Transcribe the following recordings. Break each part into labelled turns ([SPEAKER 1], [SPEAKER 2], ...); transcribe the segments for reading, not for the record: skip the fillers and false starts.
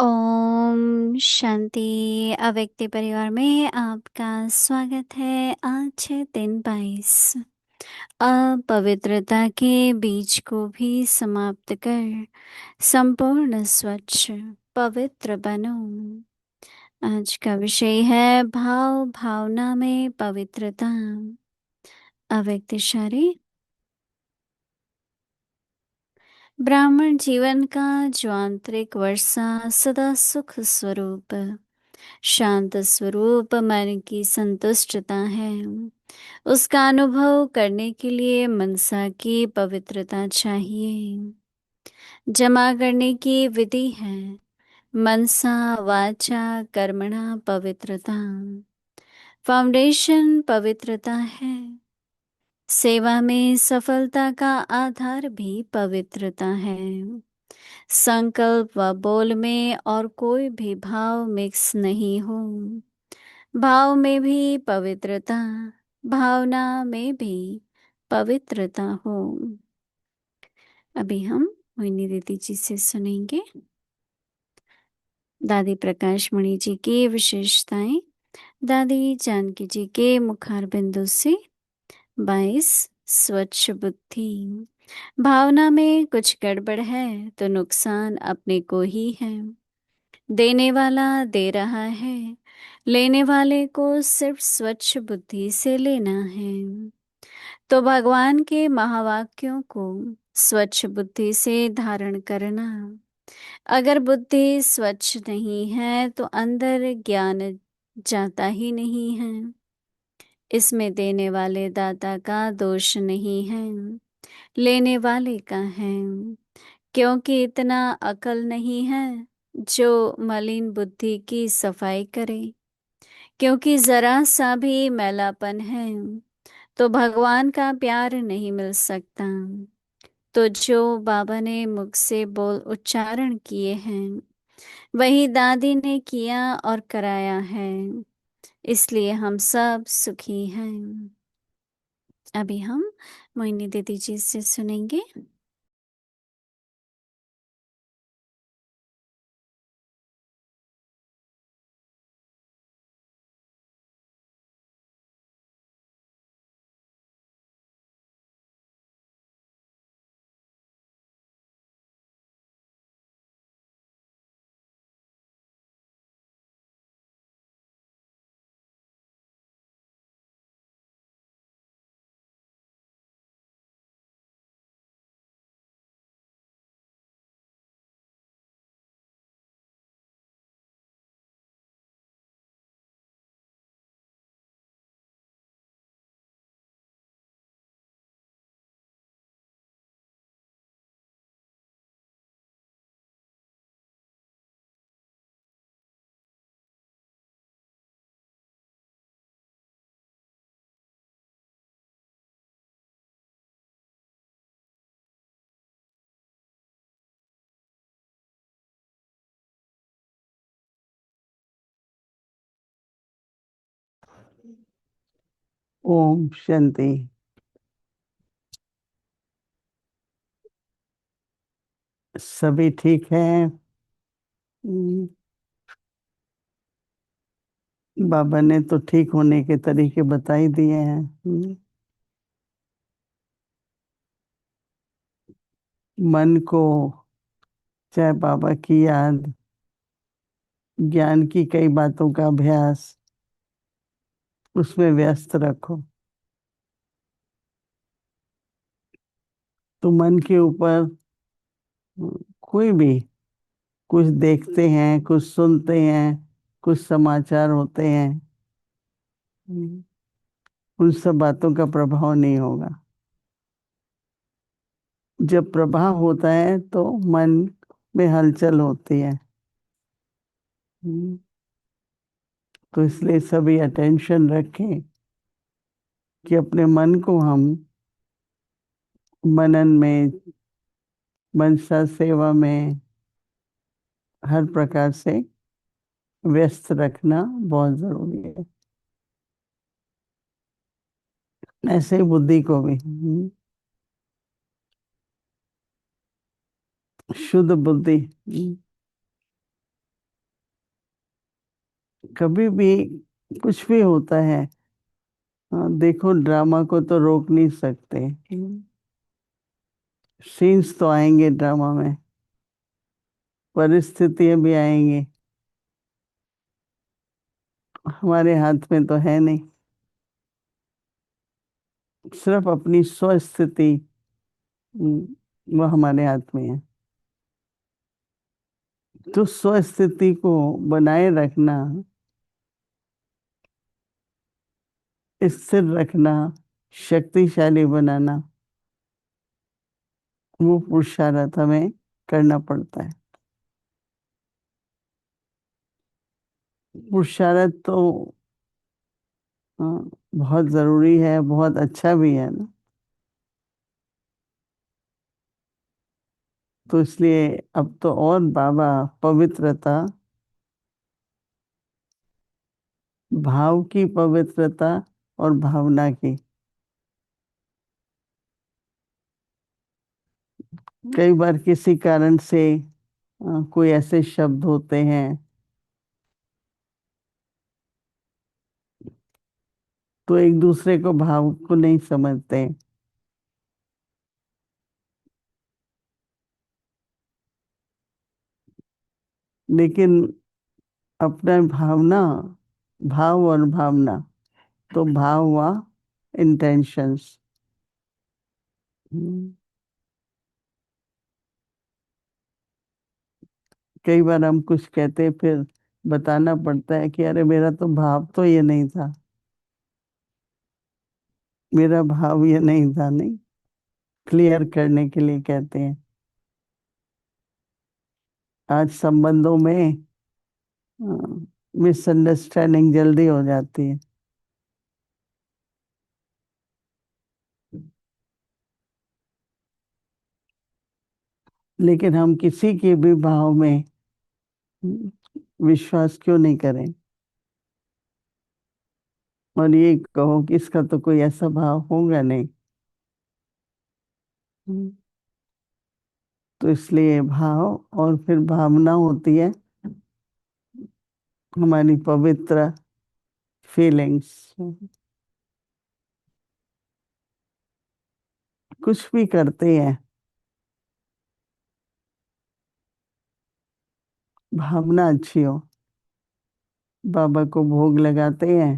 [SPEAKER 1] ओम शांति। अव्यक्ति परिवार में आपका स्वागत है। आज है दिन 22। अपवित्रता के बीज को भी समाप्त कर संपूर्ण स्वच्छ पवित्र बनो। आज का विषय है भाव भावना में पवित्रता। अव्यक्त इशारे। ब्राह्मण जीवन का जो आंतरिक वर्षा सदा सुख स्वरूप शांत स्वरूप मन की संतुष्टता है, उसका अनुभव करने के लिए मनसा की पवित्रता चाहिए। जमा करने की विधि है मनसा वाचा कर्मणा पवित्रता। फाउंडेशन पवित्रता है। सेवा में सफलता का आधार भी पवित्रता है। संकल्प व बोल में और कोई भी भाव मिक्स नहीं हो। भाव में भी पवित्रता, भावना में भी पवित्रता हो। अभी हम मोहिनी दीदी जी से सुनेंगे दादी प्रकाश मणि जी की विशेषताएं। दादी जानकी जी के मुखार बिंदु से 22 स्वच्छ बुद्धि। भावना में कुछ गड़बड़ है तो नुकसान अपने को ही है। देने वाला दे रहा है, लेने वाले को सिर्फ स्वच्छ बुद्धि से लेना है। तो भगवान के महावाक्यों को स्वच्छ बुद्धि से धारण करना। अगर बुद्धि स्वच्छ नहीं है तो अंदर ज्ञान जाता ही नहीं है। इसमें देने वाले दाता का दोष नहीं है, लेने वाले का है। क्योंकि इतना अकल नहीं है जो मलिन बुद्धि की सफाई करे। क्योंकि जरा सा भी मैलापन है तो भगवान का प्यार नहीं मिल सकता। तो जो बाबा ने मुख से बोल उच्चारण किए हैं वही दादी ने किया और कराया है, इसलिए हम सब सुखी हैं। अभी हम मोहिनी दीदी जी से सुनेंगे।
[SPEAKER 2] ओम शांति। सभी ठीक हैं। बाबा ने तो ठीक होने के तरीके बता ही दिए हैं। मन को चाहे बाबा की याद, ज्ञान की कई बातों का अभ्यास, उसमें व्यस्त रखो तो मन के ऊपर कोई भी कुछ देखते हैं, कुछ सुनते हैं, कुछ समाचार होते हैं, उन सब बातों का प्रभाव नहीं होगा। जब प्रभाव होता है तो मन में हलचल होती है। तो इसलिए सभी अटेंशन रखें कि अपने मन को हम मनन में, मनसा सेवा में हर प्रकार से व्यस्त रखना बहुत जरूरी है। ऐसे ही बुद्धि को भी शुद्ध बुद्धि कभी भी कुछ भी होता है। हाँ, देखो ड्रामा को तो रोक नहीं सकते। सीन्स तो आएंगे ड्रामा में, परिस्थितियां भी आएंगी, हमारे हाथ में तो है नहीं। सिर्फ अपनी स्वस्थिति, वो हमारे हाथ में है। तो स्वस्थिति को बनाए रखना, स्थिर रखना, शक्तिशाली बनाना, वो पुरुषार्थ हमें करना पड़ता है। पुरुषार्थ तो बहुत जरूरी है, बहुत अच्छा भी है ना। तो इसलिए अब तो और बाबा पवित्रता, भाव की पवित्रता और भावना की। कई बार किसी कारण से कोई ऐसे शब्द होते हैं तो एक दूसरे को भाव को नहीं समझते, लेकिन अपना भावना, भाव और भावना, तो भाव हुआ इंटेंशंस। कई बार हम कुछ कहते फिर बताना पड़ता है कि अरे मेरा तो भाव तो ये नहीं था, मेरा भाव ये नहीं था, नहीं। क्लियर करने के लिए कहते हैं। आज संबंधों में मिसअंडरस्टैंडिंग जल्दी हो जाती है। लेकिन हम किसी के भी भाव में विश्वास क्यों नहीं करें, और ये कहो कि इसका तो कोई ऐसा भाव होगा नहीं। हम्म, तो इसलिए भाव और फिर भावना होती है हमारी पवित्र फीलिंग्स। कुछ भी करते हैं, भावना अच्छी हो। बाबा को भोग लगाते हैं,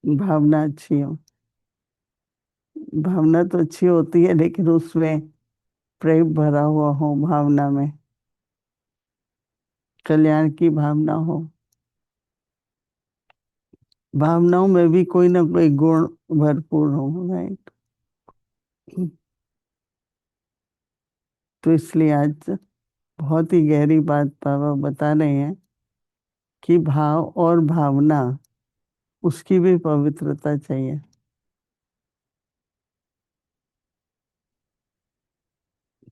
[SPEAKER 2] भावना अच्छी हो। भावना तो अच्छी होती है लेकिन उसमें प्रेम भरा हुआ हो, भावना में कल्याण की भावना हो। भावनाओं में भी कोई ना कोई गुण भरपूर हो, राइट। तो इसलिए आज बहुत ही गहरी बात बाबा बता रहे हैं कि भाव और भावना, उसकी भी पवित्रता चाहिए।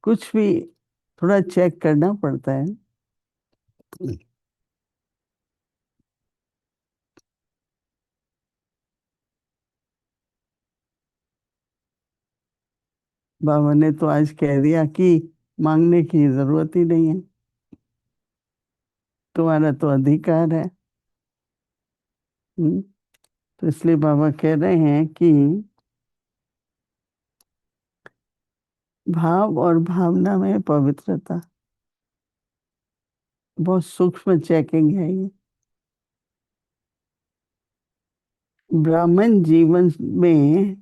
[SPEAKER 2] कुछ भी थोड़ा चेक करना पड़ता है। बाबा ने तो आज कह दिया कि मांगने की जरूरत ही नहीं है, तुम्हारा तो अधिकार है। हम्म, तो इसलिए बाबा कह रहे हैं कि भाव और भावना में पवित्रता, बहुत सूक्ष्म चेकिंग है ये। ब्राह्मण जीवन में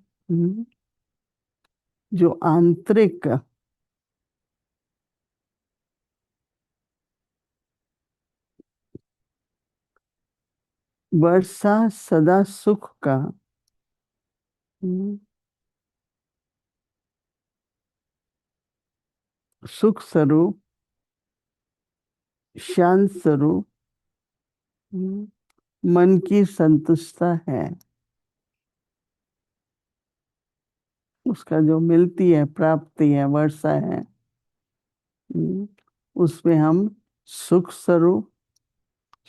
[SPEAKER 2] जो आंतरिक वर्षा सदा सुख का, हम्म, सुख स्वरूप, शांत स्वरूप, मन की संतुष्टता है। उसका जो मिलती है, प्राप्ति है, वर्षा है, हम्म, उसमें हम सुख स्वरूप,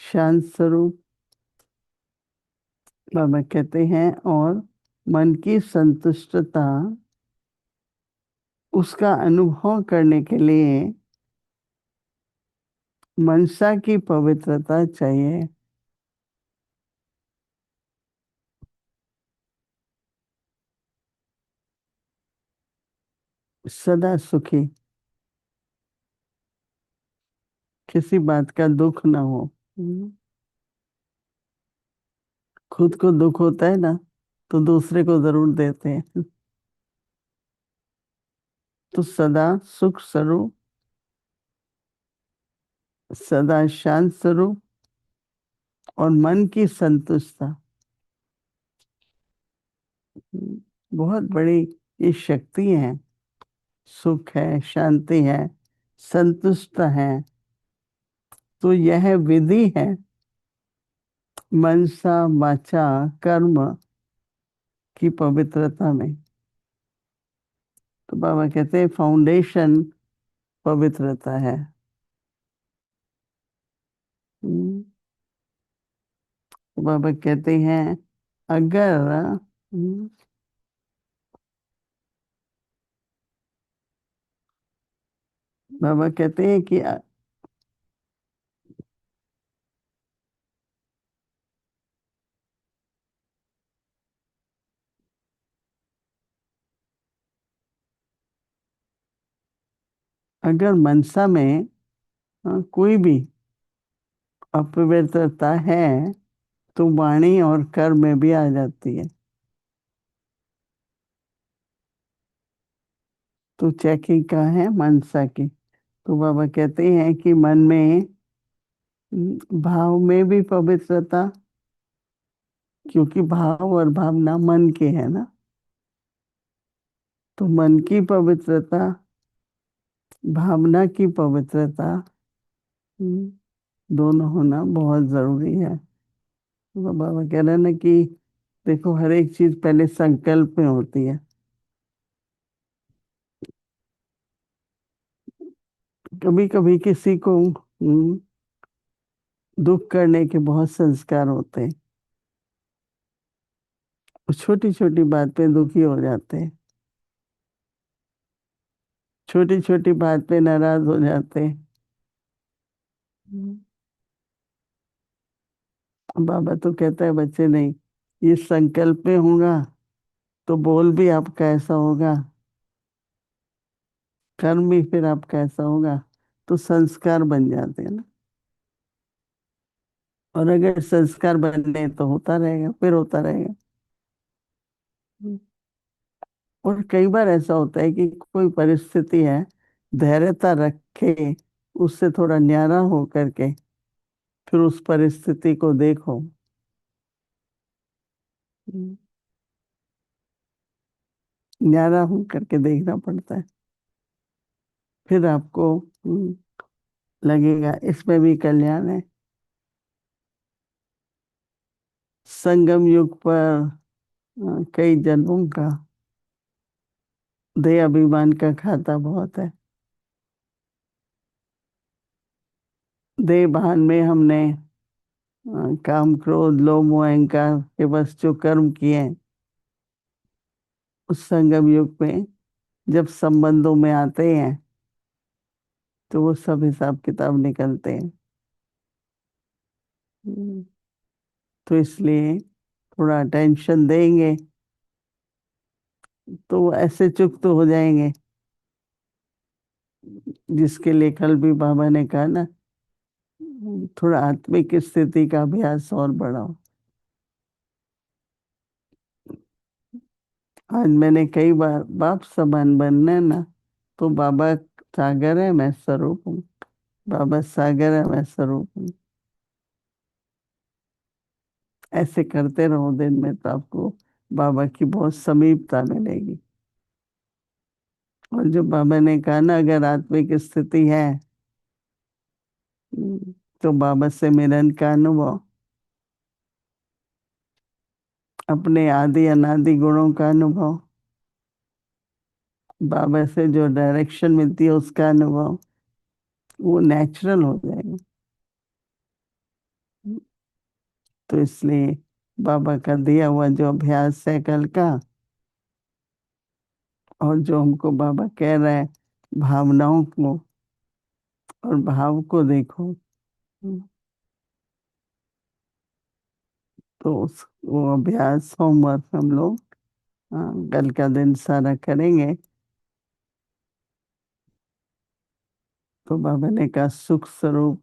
[SPEAKER 2] शांत स्वरूप बाबा कहते हैं, और मन की संतुष्टता, उसका अनुभव करने के लिए मनसा की पवित्रता चाहिए। सदा सुखी, किसी बात का दुख ना हो। हम्म, खुद को दुख होता है ना, तो दूसरे को जरूर देते हैं। तो सदा सुख स्वरूप, सदा शांत स्वरूप, और मन की संतुष्टता। बहुत बड़ी ये शक्ति है। सुख है, शांति है, संतुष्ट है। तो यह विधि है मनसा वाचा कर्म की पवित्रता में। तो बाबा कहते हैं फाउंडेशन पवित्रता है। हम्म, तो बाबा कहते हैं अगर बाबा कहते हैं कि अगर मनसा में कोई भी अपवित्रता है, तो वाणी और कर्म में भी आ जाती है। तो चेकिंग का है मनसा की। तो बाबा कहते हैं कि मन में भाव में भी पवित्रता, क्योंकि भाव और भावना मन के है ना। तो मन की पवित्रता, भावना की पवित्रता, दोनों होना बहुत जरूरी है। तो बाबा कह रहे हैं ना कि देखो, हर एक चीज पहले संकल्प में होती है। कभी कभी किसी को दुख करने के बहुत संस्कार होते हैं। छोटी छोटी बात पे दुखी हो जाते हैं, छोटी छोटी बात पे नाराज हो जाते हैं। बाबा तो कहता है बच्चे नहीं, ये संकल्प में होगा तो बोल भी आपका ऐसा होगा, कर्म भी फिर आपका ऐसा होगा। तो संस्कार बन जाते हैं ना। और अगर संस्कार बने तो होता रहेगा, फिर होता रहेगा। और कई बार ऐसा होता है कि कोई परिस्थिति है, धैर्यता रखे, उससे थोड़ा न्यारा हो करके फिर उस परिस्थिति को देखो। न्यारा हो करके देखना पड़ता है। फिर आपको लगेगा इसमें भी कल्याण है। संगम युग पर कई जन्मों का दया अभिमान का खाता बहुत है। देह भान में हमने काम क्रोध लोभ मोह अहंकार के बस जो कर्म किए हैं, उस संगम युग में जब संबंधों में आते हैं तो वो सब हिसाब किताब निकलते हैं। हम्म, तो इसलिए थोड़ा टेंशन देंगे तो वो ऐसे चुप तो हो जाएंगे, जिसके लिए कल भी बाबा ने कहा ना, थोड़ा आत्मिक स्थिति का अभ्यास और बढ़ाओ। आज मैंने कई बार बाप समान बनना है ना, तो बाबा सागर है मैं स्वरूप हूँ, बाबा सागर है मैं स्वरूप हूँ। ऐसे करते रहो दिन में, तो आपको बाबा की बहुत समीपता मिलेगी। और जो बाबा ने कहा ना, अगर आत्मिक स्थिति है तो बाबा से मिलन का अनुभव, अपने आदि अनादि गुणों का अनुभव, बाबा से जो डायरेक्शन मिलती है उसका अनुभव, वो नेचुरल हो जाएगा। तो इसलिए बाबा का दिया हुआ जो अभ्यास है कल का, और जो हमको बाबा कह रहे हैं, भावनाओं को और भाव को देखो। तो वो अभ्यास होमवर्क हम लोग कल का दिन सारा करेंगे। तो बाबा ने कहा सुख स्वरूप,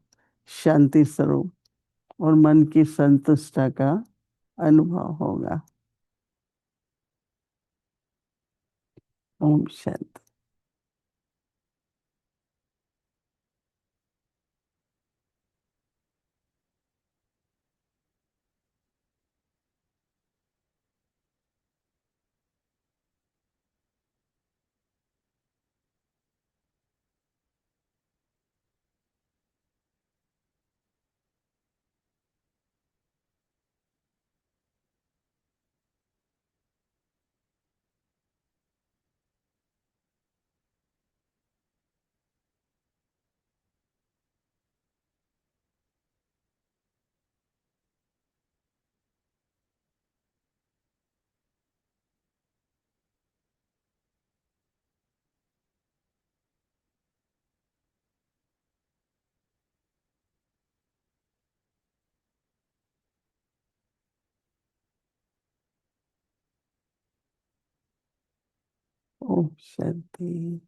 [SPEAKER 2] शांति स्वरूप और मन की संतुष्टता का अनुभव होगा। ओम शांति। ओम शांति।